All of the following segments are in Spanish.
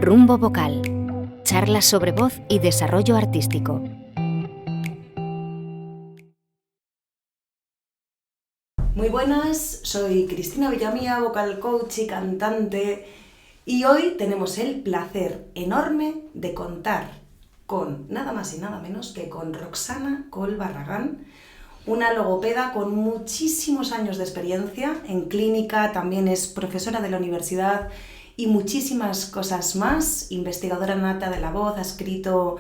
Rumbo Vocal. Charlas sobre voz y desarrollo artístico. Muy buenas, soy Cristina Villamía, vocal coach y cantante, y hoy tenemos el placer enorme de contar con nada más y nada menos que con Roxana Coll Barragán, una logopeda con muchísimos años de experiencia en clínica, también es profesora de la universidad y muchísimas cosas más, investigadora nata de la voz, ha escrito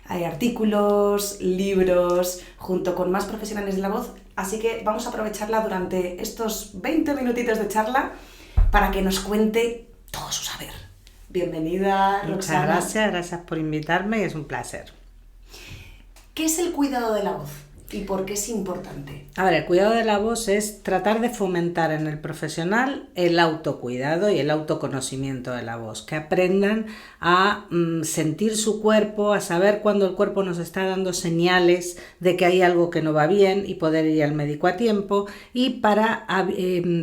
artículos, libros, junto con más profesionales de la voz, así que vamos a aprovecharla durante estos 20 minutitos de charla para que nos cuente todo su saber. Bienvenida, Roxana. Muchas gracias por invitarme y es un placer. ¿Qué es el cuidado de la voz y por qué es importante? A ver, el cuidado de la voz es tratar de fomentar en el profesional el autocuidado y el autoconocimiento de la voz, que aprendan a sentir su cuerpo, a saber cuando el cuerpo nos está dando señales de que hay algo que no va bien y poder ir al médico a tiempo, y para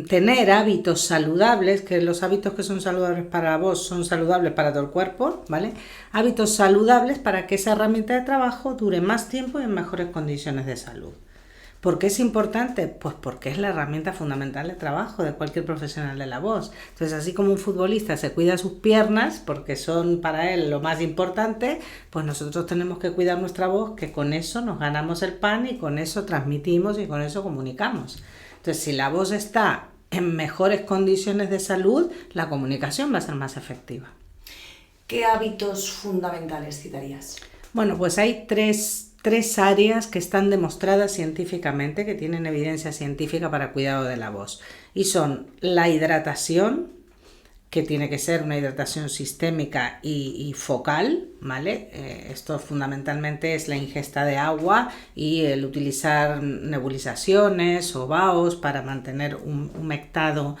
tener hábitos saludables, que los hábitos que son saludables para la voz son saludables para todo el cuerpo, ¿vale? Hábitos saludables para que esa herramienta de trabajo dure más tiempo y en mejores condiciones de salud. ¿Por qué es importante? Pues porque es la herramienta fundamental de trabajo de cualquier profesional de la voz. Entonces, así como un futbolista se cuida sus piernas porque son para él lo más importante, pues nosotros tenemos que cuidar nuestra voz, que con eso nos ganamos el pan y con eso transmitimos y con eso comunicamos. Entonces, si la voz está en mejores condiciones de salud, la comunicación va a ser más efectiva. ¿Qué hábitos fundamentales citarías? Bueno, pues hay tres áreas que están demostradas científicamente, que tienen evidencia científica para cuidado de la voz. Y son la hidratación, que tiene que ser una hidratación sistémica y focal, ¿vale? Esto fundamentalmente es la ingesta de agua y el utilizar nebulizaciones o baos para mantener humectado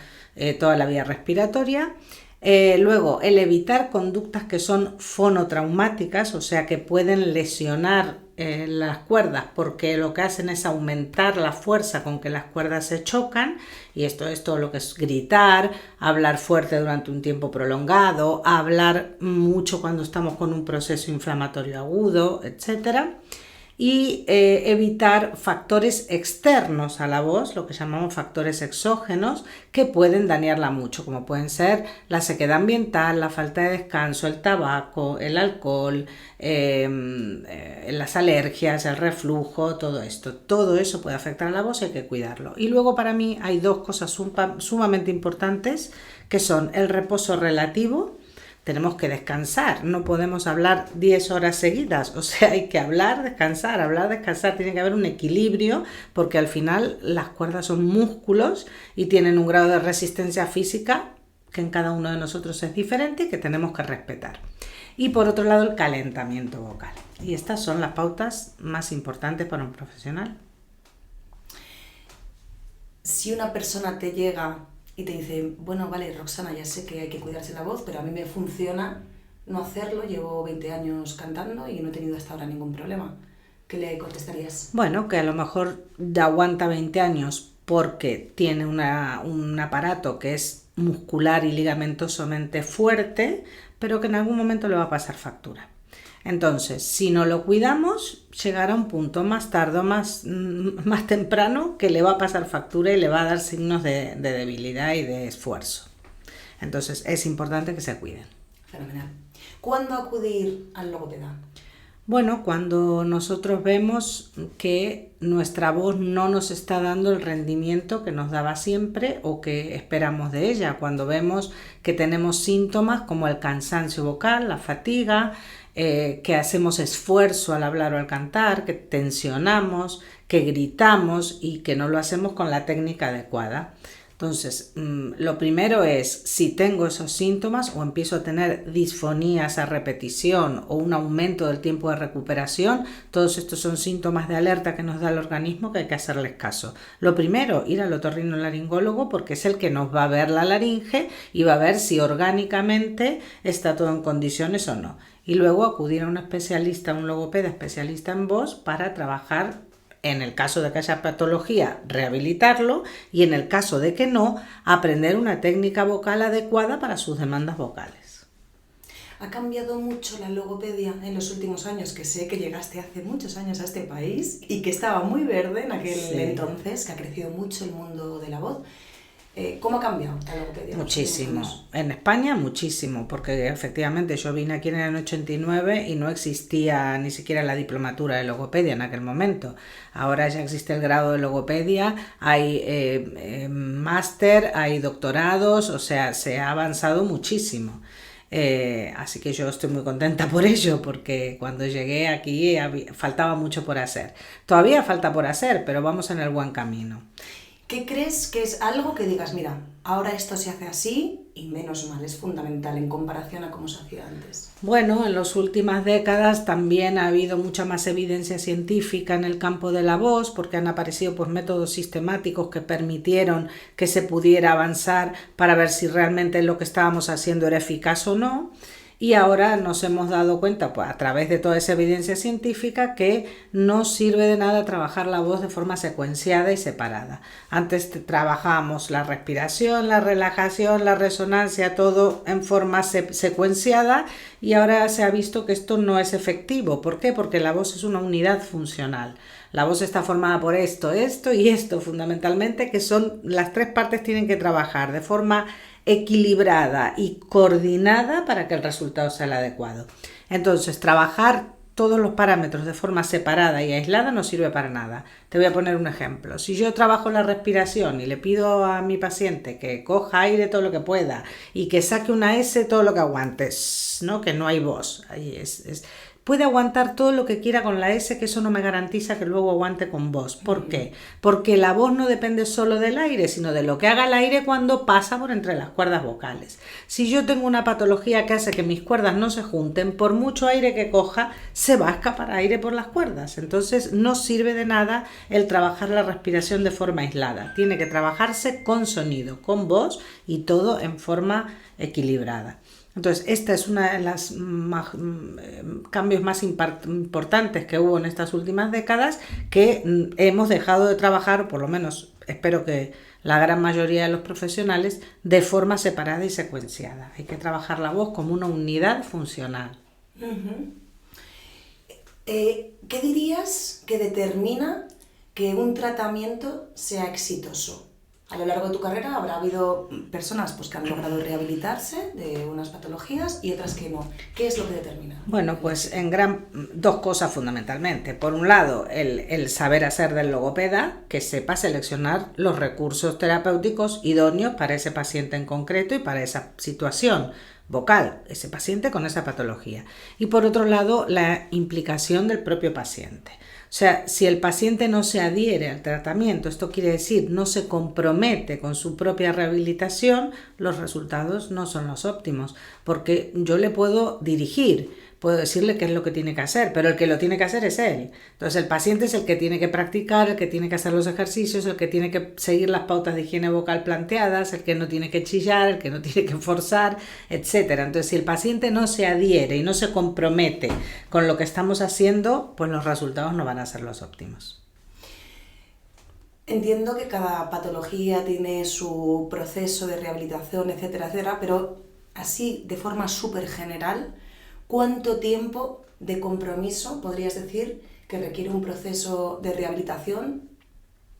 toda la vía respiratoria. Luego, el evitar conductas que son fonotraumáticas, o sea que pueden lesionar las cuerdas, porque lo que hacen es aumentar la fuerza con que las cuerdas se chocan, y esto es todo lo que es gritar, hablar fuerte durante un tiempo prolongado, hablar mucho cuando estamos con un proceso inflamatorio agudo, etcétera. Y evitar factores externos a la voz, lo que llamamos factores exógenos, que pueden dañarla mucho, como pueden ser la sequedad ambiental, la falta de descanso, el tabaco, el alcohol, las alergias, el reflujo, todo esto. Todo eso puede afectar a la voz y hay que cuidarlo. Y luego, para mí, hay dos cosas sumamente importantes, que son el reposo relativo. Tenemos que descansar, no podemos hablar 10 horas seguidas, o sea, hay que hablar, descansar, tiene que haber un equilibrio, porque al final las cuerdas son músculos y tienen un grado de resistencia física que en cada uno de nosotros es diferente y que tenemos que respetar. Y por otro lado, el calentamiento vocal. Y estas son las pautas más importantes para un profesional. Si una persona te llega y te dice, bueno, vale, Roxana, ya sé que hay que cuidarse la voz, pero a mí me funciona no hacerlo, llevo 20 años cantando y no he tenido hasta ahora ningún problema, ¿qué le contestarías? Bueno, que a lo mejor ya aguanta 20 años porque tiene un aparato que es muscular y ligamentosamente fuerte, pero que en algún momento le va a pasar factura. Entonces, si no lo cuidamos, llegará un punto más tarde o más temprano que le va a pasar factura y le va a dar signos de debilidad y de esfuerzo. Entonces, es importante que se cuiden. Fenomenal. ¿Cuándo acudir al logopeda? Bueno, cuando nosotros vemos que nuestra voz no nos está dando el rendimiento que nos daba siempre o que esperamos de ella, cuando vemos que tenemos síntomas como el cansancio vocal, la fatiga, que hacemos esfuerzo al hablar o al cantar, que tensionamos, que gritamos y que no lo hacemos con la técnica adecuada. Entonces, lo primero es, si tengo esos síntomas o empiezo a tener disfonías a repetición o un aumento del tiempo de recuperación, todos estos son síntomas de alerta que nos da el organismo que hay que hacerles caso. Lo primero, ir al otorrinolaringólogo, porque es el que nos va a ver la laringe y va a ver si orgánicamente está todo en condiciones o no. Y luego acudir a un especialista, un logopeda especialista en voz, para trabajar. En el caso de que haya patología, rehabilitarlo, y en el caso de que no, aprender una técnica vocal adecuada para sus demandas vocales. ¿Ha cambiado mucho la logopedia en los últimos años? Que sé que llegaste hace muchos años a este país y que estaba muy verde en aquel entonces, que ha crecido mucho el mundo de la voz. ¿Cómo ha cambiado la logopedia? Muchísimo. En España muchísimo, porque efectivamente yo vine aquí en el año 89 y no existía ni siquiera la diplomatura de logopedia en aquel momento. Ahora ya existe el grado de logopedia, hay máster, hay doctorados, o sea, se ha avanzado muchísimo. Así que yo estoy muy contenta por ello, porque cuando llegué aquí faltaba mucho por hacer. Todavía falta por hacer, pero vamos en el buen camino. ¿Qué crees que es algo que digas, mira, ahora esto se hace así y menos mal, es fundamental en comparación a cómo se hacía antes? Bueno, en las últimas décadas también ha habido mucha más evidencia científica en el campo de la voz, porque han aparecido pues métodos sistemáticos que permitieron que se pudiera avanzar para ver si realmente lo que estábamos haciendo era eficaz o no. Y ahora nos hemos dado cuenta, pues, a través de toda esa evidencia científica, que no sirve de nada trabajar la voz de forma secuenciada y separada. Antes trabajábamos la respiración, la relajación, la resonancia, todo en forma secuenciada, y ahora se ha visto que esto no es efectivo. ¿Por qué? Porque la voz es una unidad funcional. La voz está formada por esto y esto fundamentalmente, que son las tres partes, tienen que trabajar de forma equilibrada y coordinada para que el resultado sea el adecuado. Entonces, trabajar todos los parámetros de forma separada y aislada no sirve para nada. Te voy a poner un ejemplo. Si yo trabajo la respiración y le pido a mi paciente que coja aire todo lo que pueda y que saque una S todo lo que aguante, ¿no? Que no hay voz. Ahí puede aguantar todo lo que quiera con la S, que eso no me garantiza que luego aguante con voz. ¿Por qué? Porque la voz no depende solo del aire, sino de lo que haga el aire cuando pasa por entre las cuerdas vocales. Si yo tengo una patología que hace que mis cuerdas no se junten, por mucho aire que coja, se va a escapar aire por las cuerdas. Entonces no sirve de nada el trabajar la respiración de forma aislada. Tiene que trabajarse con sonido, con voz y todo en forma equilibrada. Entonces, esta es una de las cambios más importantes que hubo en estas últimas décadas, que hemos dejado de trabajar, por lo menos espero que la gran mayoría de los profesionales, de forma separada y secuenciada. Hay que trabajar la voz como una unidad funcional. Uh-huh. ¿Qué dirías que determina que un tratamiento sea exitoso? A lo largo de tu carrera habrá habido personas pues, que han logrado rehabilitarse de unas patologías y otras que no. ¿Qué es lo que determina? Bueno, pues dos cosas fundamentalmente. Por un lado, el saber hacer del logopeda, que sepa seleccionar los recursos terapéuticos idóneos para ese paciente en concreto y para esa situación vocal, ese paciente con esa patología. Y por otro lado, la implicación del propio paciente. O sea, si el paciente no se adhiere al tratamiento, esto quiere decir no se compromete con su propia rehabilitación, los resultados no son los óptimos, porque yo le puedo dirigir, puedo decirle qué es lo que tiene que hacer, pero el que lo tiene que hacer es él. Entonces el paciente es el que tiene que practicar, el que tiene que hacer los ejercicios, el que tiene que seguir las pautas de higiene vocal planteadas, el que no tiene que chillar, el que no tiene que forzar, etc. Entonces si el paciente no se adhiere y no se compromete con lo que estamos haciendo, pues los resultados no van a ser los óptimos. Entiendo que cada patología tiene su proceso de rehabilitación, etcétera, etcétera, pero así de forma súper general, ¿cuánto tiempo de compromiso podrías decir que requiere un proceso de rehabilitación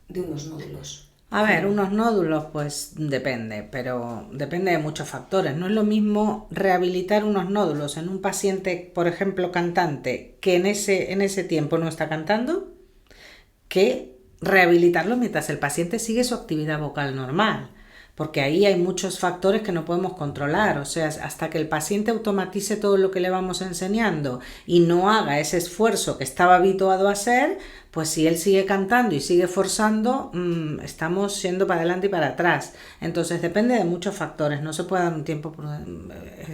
de unos nódulos? A ver, unos nódulos pues depende, pero depende de muchos factores. No es lo mismo rehabilitar unos nódulos en un paciente, por ejemplo, cantante, que en ese tiempo no está cantando, que rehabilitarlo mientras el paciente sigue su actividad vocal normal. Porque ahí hay muchos factores que no podemos controlar, o sea, hasta que el paciente automatice todo lo que le vamos enseñando y no haga ese esfuerzo que estaba habituado a hacer, pues si él sigue cantando y sigue forzando, estamos yendo para adelante y para atrás. Entonces depende de muchos factores, no se puede dar un tiempo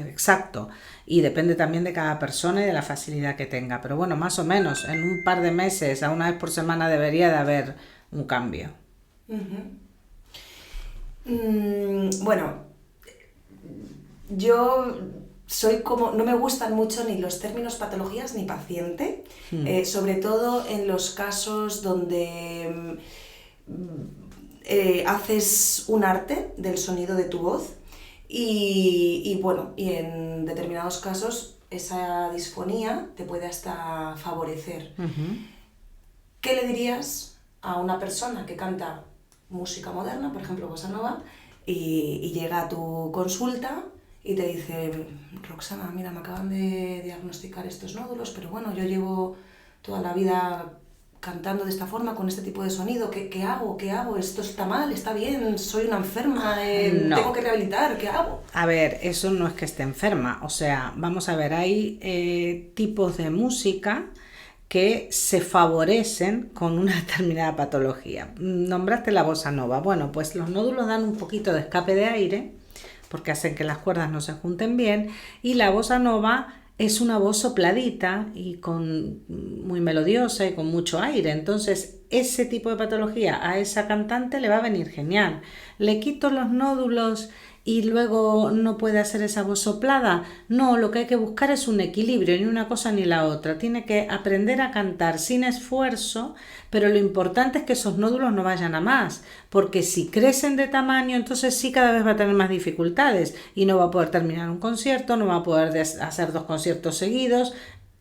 exacto y depende también de cada persona y de la facilidad que tenga. Pero bueno, más o menos en un par de meses, a una vez por semana debería de haber un cambio. Uh-huh. Bueno, yo soy como, no me gustan mucho ni los términos patologías ni paciente, sobre todo en los casos donde haces un arte del sonido de tu voz Y bueno, y en determinados casos esa disfonía te puede hasta favorecer. ¿Qué le dirías a una persona que canta música moderna, por ejemplo bossa nova, y llega a tu consulta y te dice: Roxana, mira, me acaban de diagnosticar estos nódulos, pero bueno, yo llevo toda la vida cantando de esta forma, con este tipo de sonido, ¿qué hago? ¿Qué hago? ¿Esto está mal? ¿Está bien? ¿Soy una enferma? No. ¿Tengo que rehabilitar? ¿Qué hago? A ver, eso no es que esté enferma, o sea, vamos a ver, hay tipos de música que se favorecen con una determinada patología. Nombraste la bossa nova. Bueno, pues los nódulos dan un poquito de escape de aire porque hacen que las cuerdas no se junten bien, y la bossa nova es una voz sopladita y muy melodiosa y con mucho aire. Entonces ese tipo de patología a esa cantante le va a venir genial. Le quito los nódulos y luego no puede hacer esa voz soplada. No, lo que hay que buscar es un equilibrio, ni una cosa ni la otra. Tiene que aprender a cantar sin esfuerzo, pero lo importante es que esos nódulos no vayan a más, porque si crecen de tamaño, entonces sí cada vez va a tener más dificultades y no va a poder terminar un concierto, no va a poder hacer 2 conciertos seguidos,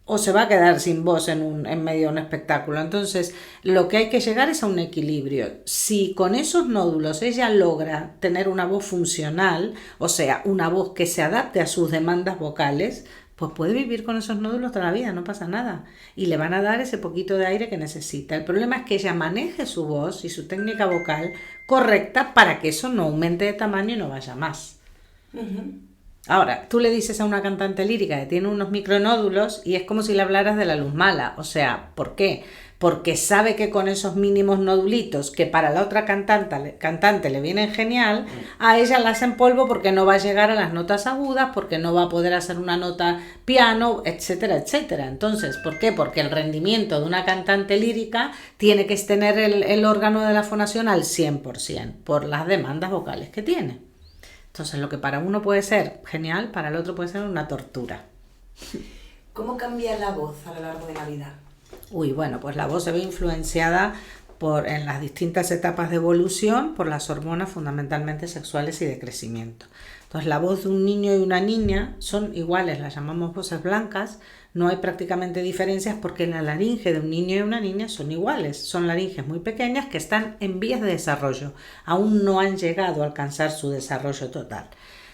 o se va a quedar sin voz en medio de un espectáculo. Entonces lo que hay que llegar es a un equilibrio. Si con esos nódulos ella logra tener una voz funcional, o sea, una voz que se adapte a sus demandas vocales, pues puede vivir con esos nódulos toda la vida, no pasa nada. Y le van a dar ese poquito de aire que necesita. El problema es que ella maneje su voz y su técnica vocal correcta para que eso no aumente de tamaño y no vaya más. Ahora, tú le dices a una cantante lírica que tiene unos micronódulos y es como si le hablaras de la luz mala. O sea, ¿por qué? Porque sabe que con esos mínimos nodulitos, que para la otra cantante le vienen genial, a ella la hacen polvo porque no va a llegar a las notas agudas, porque no va a poder hacer una nota piano, etcétera, etcétera. Entonces, ¿por qué? Porque el rendimiento de una cantante lírica tiene que tener el órgano de la fonación al 100%, por las demandas vocales que tiene. Entonces, lo que para uno puede ser genial, para el otro puede ser una tortura. ¿Cómo cambia la voz a lo largo de la vida? Bueno, pues la voz se ve influenciada en las distintas etapas de evolución por las hormonas fundamentalmente sexuales y de crecimiento. Entonces, la voz de un niño y una niña son iguales, las llamamos voces blancas. No hay prácticamente diferencias porque la laringe de un niño y una niña son iguales. Son laringes muy pequeñas que están en vías de desarrollo. Aún no han llegado a alcanzar su desarrollo total.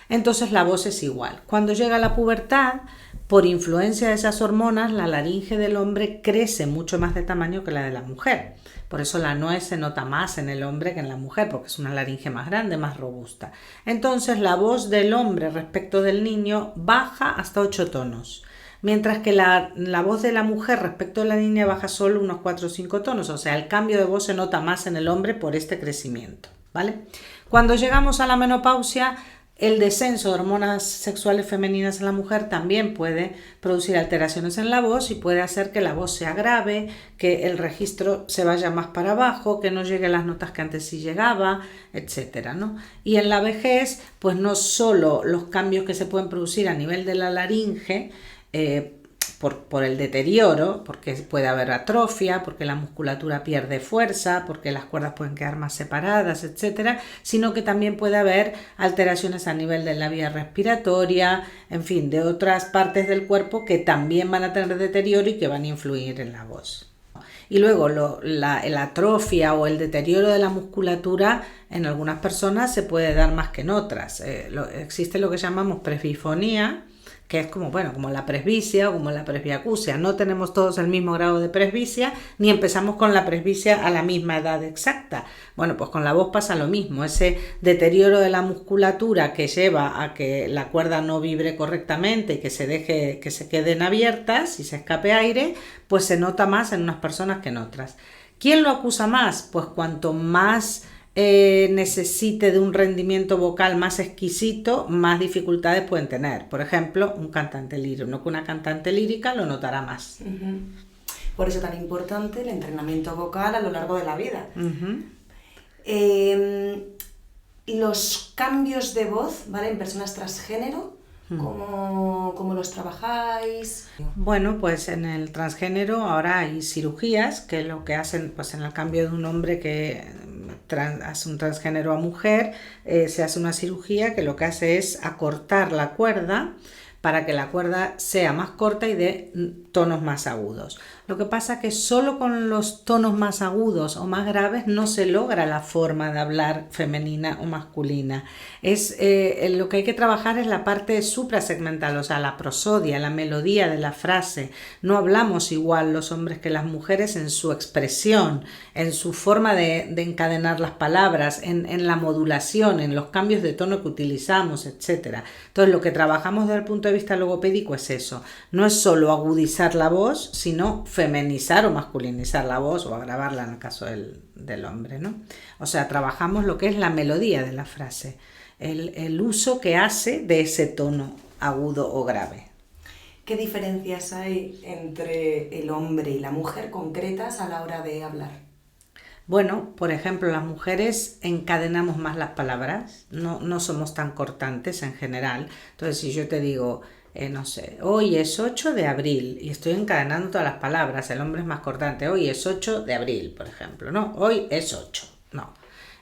Entonces la voz es igual. Cuando llega la pubertad, por influencia de esas hormonas, la laringe del hombre crece mucho más de tamaño que la de la mujer. Por eso la nuez se nota más en el hombre que en la mujer, porque es una laringe más grande, más robusta. Entonces la voz del hombre respecto del niño baja hasta 8 tonos. Mientras que la voz de la mujer respecto a la niña baja solo unos 4 o 5 tonos, o sea, el cambio de voz se nota más en el hombre por este crecimiento, ¿vale? Cuando llegamos a la menopausia, el descenso de hormonas sexuales femeninas en la mujer también puede producir alteraciones en la voz y puede hacer que la voz se agrave, que el registro se vaya más para abajo, que no llegue a las notas que antes sí llegaba, etcétera, ¿no? Y en la vejez, pues no solo los cambios que se pueden producir a nivel de la laringe, por el deterioro, porque puede haber atrofia, porque la musculatura pierde fuerza, porque las cuerdas pueden quedar más separadas, etcétera, sino que también puede haber alteraciones a nivel de la vía respiratoria, en fin, de otras partes del cuerpo que también van a tener deterioro y que van a influir en la voz. Y luego la atrofia o el deterioro de la musculatura en algunas personas se puede dar más que en otras. Existe lo que llamamos presbifonía, que es como la presbicia o como la presbiacusia. No tenemos todos el mismo grado de presbicia, ni empezamos con la presbicia a la misma edad exacta. Bueno, pues con la voz pasa lo mismo. Ese deterioro de la musculatura que lleva a que la cuerda no vibre correctamente y que se queden abiertas y se escape aire, pues se nota más en unas personas que en otras. ¿Quién lo acusa más? Pues cuanto más necesite de un rendimiento vocal más exquisito, más dificultades pueden tener. Por ejemplo, un cantante lírico, no que una cantante lírica lo notará más. Por eso tan importante el entrenamiento vocal a lo largo de la vida. Los cambios de voz, ¿vale? En personas transgénero, ¿cómo los trabajáis? Bueno, pues en el transgénero ahora hay cirugías que lo que hacen, pues en el cambio de un hombre que hace un transgénero a mujer, se hace una cirugía que lo que hace es acortar la cuerda para que la cuerda sea más corta y de tonos más agudos. Lo que pasa es que solo con los tonos más agudos o más graves no se logra la forma de hablar femenina o masculina. Lo que hay que trabajar es la parte suprasegmental, o sea, la prosodia, la melodía de la frase. No hablamos igual los hombres que las mujeres en su expresión, en su forma de encadenar las palabras, en la modulación, en los cambios de tono que utilizamos, etc. Entonces, lo que trabajamos desde el punto de vista logopédico es eso. No es solo agudizar la voz, sino femenizar o masculinizar la voz o agravarla en el caso del hombre, ¿no? O sea, trabajamos lo que es la melodía de la frase, el uso que hace de ese tono agudo o grave. ¿Qué diferencias hay entre el hombre y la mujer concretas a la hora de hablar? Bueno, por ejemplo, las mujeres encadenamos más las palabras, no somos tan cortantes en general. Entonces, si yo te digo, no sé, hoy es 8 de abril y estoy encadenando todas las palabras, el hombre es más cortante, hoy es 8 de abril, por ejemplo, ¿no? Hoy es 8, no,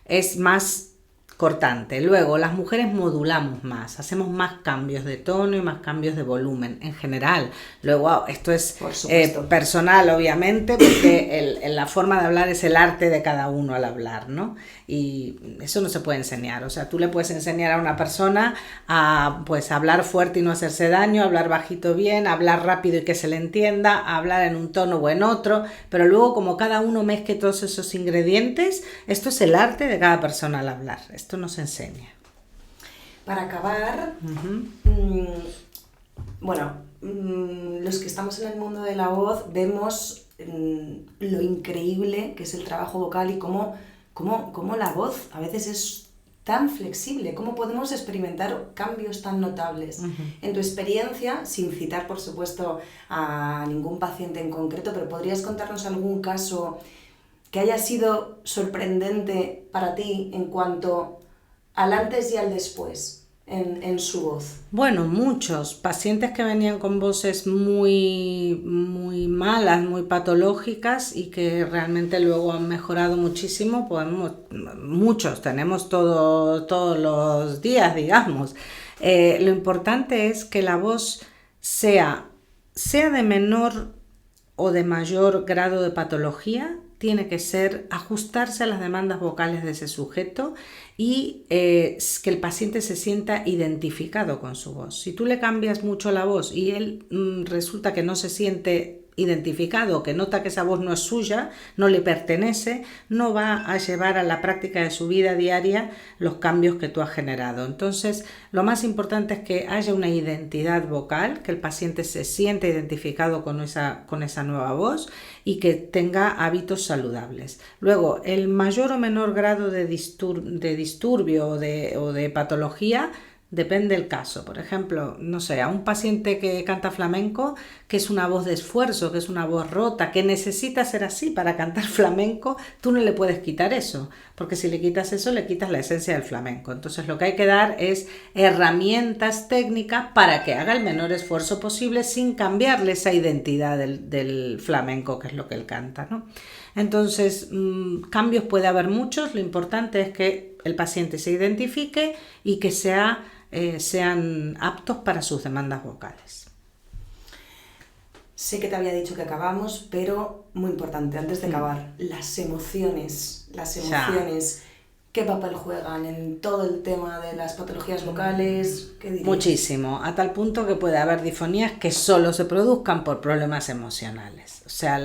es más cortante. Luego, las mujeres modulamos más, hacemos más cambios de tono y más cambios de volumen en general. Luego, esto es personal, obviamente, porque la forma de hablar es el arte de cada uno al hablar, ¿no? Y eso no se puede enseñar. O sea, tú le puedes enseñar a una persona a pues hablar fuerte y no hacerse daño, hablar bajito bien, hablar rápido y que se le entienda, hablar en un tono o en otro, pero luego como cada uno mezcle todos esos ingredientes, esto es el arte de cada persona al hablar. Esto no se enseña. Para acabar, los que estamos en el mundo de la voz vemos lo increíble que es el trabajo vocal y cómo la voz a veces es tan flexible, cómo podemos experimentar cambios tan notables. En tu experiencia, sin citar por supuesto a ningún paciente en concreto, pero ¿podrías contarnos algún caso que haya sido sorprendente para ti en cuanto al antes y al después en su voz? Bueno, muchos pacientes que venían con voces muy, muy malas, muy patológicas y que realmente luego han mejorado muchísimo, muchos tenemos todos los días, digamos. Lo importante es que la voz sea de menor o de mayor grado de patología, tiene que ajustarse a las demandas vocales de ese sujeto y que el paciente se sienta identificado con su voz. Si tú le cambias mucho la voz y él resulta que no se siente identificado, que nota que esa voz no es suya, no le pertenece, no va a llevar a la práctica de su vida diaria los cambios que tú has generado. Entonces, lo más importante es que haya una identidad vocal, que el paciente se sienta identificado con esa nueva voz y que tenga hábitos saludables. Luego, el mayor o menor grado de disturbio o de patología depende del caso. Por ejemplo, no sé, a un paciente que canta flamenco, que es una voz de esfuerzo, que es una voz rota, que necesita ser así para cantar flamenco, tú no le puedes quitar eso, porque si le quitas eso, le quitas la esencia del flamenco. Entonces lo que hay que dar es herramientas técnicas para que haga el menor esfuerzo posible sin cambiarle esa identidad del flamenco, que es lo que él canta, ¿no? Entonces, cambios puede haber muchos, lo importante es que el paciente se identifique y que sean aptos para sus demandas vocales. Sé que te había dicho que acabamos, pero muy importante, antes de acabar, las emociones, ¿qué papel juegan en todo el tema de las patologías vocales? ¿Qué dirías? Muchísimo, a tal punto que puede haber disfonías que solo se produzcan por problemas emocionales. O sea,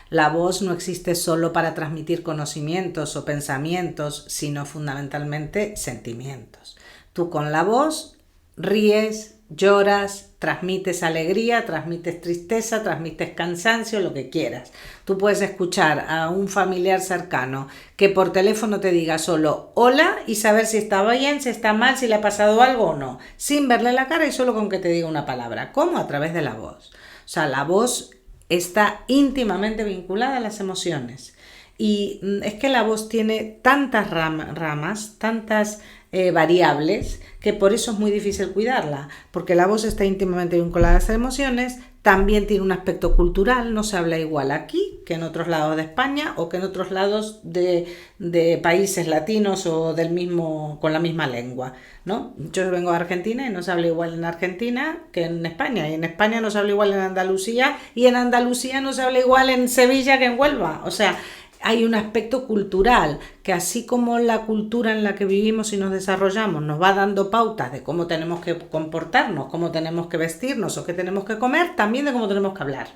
la voz no existe solo para transmitir conocimientos o pensamientos, sino fundamentalmente sentimientos. Tú con la voz ríes, lloras, transmites alegría, transmites tristeza, transmites cansancio, lo que quieras. Tú puedes escuchar a un familiar cercano que por teléfono te diga solo hola y saber si está bien, si está mal, si le ha pasado algo o no, sin verle la cara y solo con que te diga una palabra. ¿Cómo? A través de la voz. O sea, la voz está íntimamente vinculada a las emociones. Y es que la voz tiene tantas ramas, tantas variables, que por eso es muy difícil cuidarla, porque la voz está íntimamente vinculada a las emociones, También tiene un aspecto cultural, no se habla igual aquí que en otros lados de España o que en otros lados de países latinos o con la misma lengua, ¿no? Yo vengo de Argentina y no se habla igual en Argentina que en España, y en España no se habla igual en Andalucía, y en Andalucía no se habla igual en Sevilla que en Huelva. O sea, hay un aspecto cultural que, así como la cultura en la que vivimos y nos desarrollamos nos va dando pautas de cómo tenemos que comportarnos, cómo tenemos que vestirnos o qué tenemos que comer, también de cómo tenemos que hablar.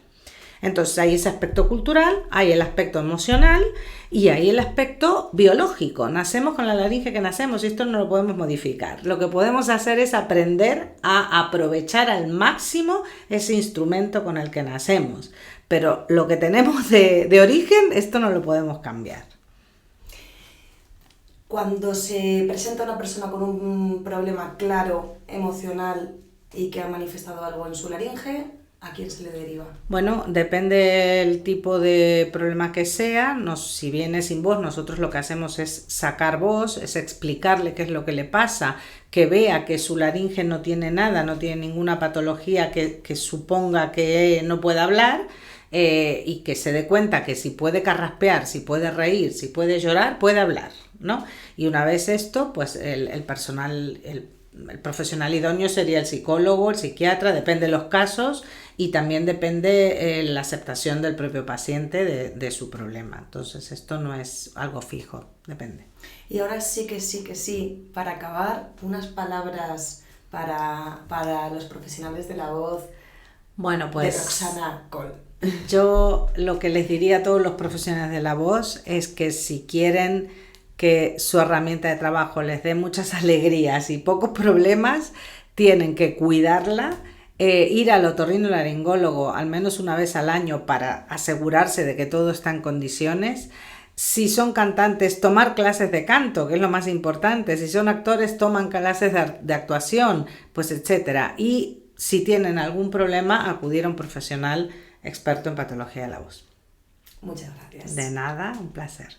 Entonces hay ese aspecto cultural, hay el aspecto emocional y hay el aspecto biológico. Nacemos con la laringe que nacemos y esto no lo podemos modificar. Lo que podemos hacer es aprender a aprovechar al máximo ese instrumento con el que nacemos. Pero lo que tenemos de origen, esto no lo podemos cambiar. Cuando se presenta una persona con un problema claro, emocional y que ha manifestado algo en su laringe, ¿a quién se le deriva? Bueno, depende del tipo de problema que sea. Si viene sin voz, nosotros lo que hacemos es sacar voz, es explicarle qué es lo que le pasa, que vea que su laringe no tiene nada, no tiene ninguna patología que suponga que no pueda hablar. Y que se dé cuenta que si puede carraspear, si puede reír, si puede llorar, puede hablar, ¿no? Y una vez esto, pues el profesional idóneo sería el psicólogo, el psiquiatra, depende de los casos, y también depende la aceptación del propio paciente de su problema. Entonces esto no es algo fijo, depende. Y ahora sí, para acabar, unas palabras para los profesionales de la voz, bueno, pues, de Roxana Coll. Yo lo que les diría a todos los profesionales de la voz es que si quieren que su herramienta de trabajo les dé muchas alegrías y pocos problemas, tienen que cuidarla, ir al otorrinolaringólogo al menos una vez al año para asegurarse de que todo está en condiciones. Si son cantantes, tomar clases de canto, que es lo más importante. Si son actores, toman clases de actuación, pues etcétera. Y si tienen algún problema, acudir a un profesional experto en patología de la voz. Muchas gracias. De nada, un placer.